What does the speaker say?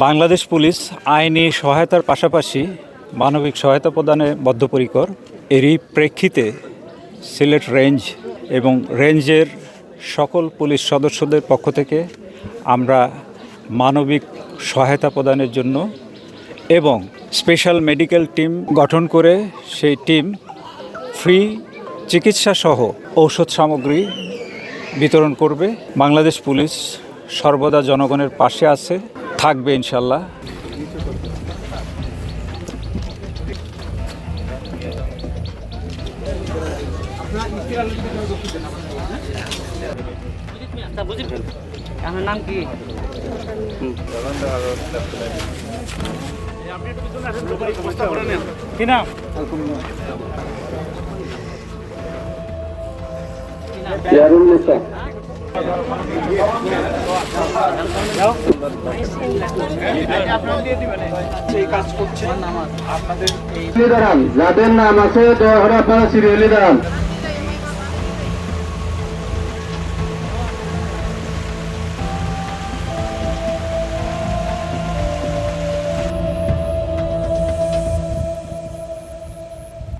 Bangladesh police আইনি সহায়তার পাশাপাশি মানবিক সহায়তা প্রদানে বদ্ধপরিকর। এরই প্রেক্ষিতে সিলেট রেঞ্জ এবং রেঞ্জের সকল পুলিশ সদস্যদের পক্ষ থেকে আমরা মানবিক সহায়তা প্রদানের জন্য এবং স্পেশাল মেডিকেল টিম গঠন করে সেই টিম ফ্রি চিকিৎসাসহ ঔষধ সামগ্রী বিতরণ করবে। বাংলাদেশ পুলিশ সর্বদা জনগণের পাশে আছে, থাকবে ইনশাল্লাহ। আপনার নাম কি? কি নাম? যাদের নাম আছে দয়া করে আপনারা সিরিয়ালি দাঁড়ান।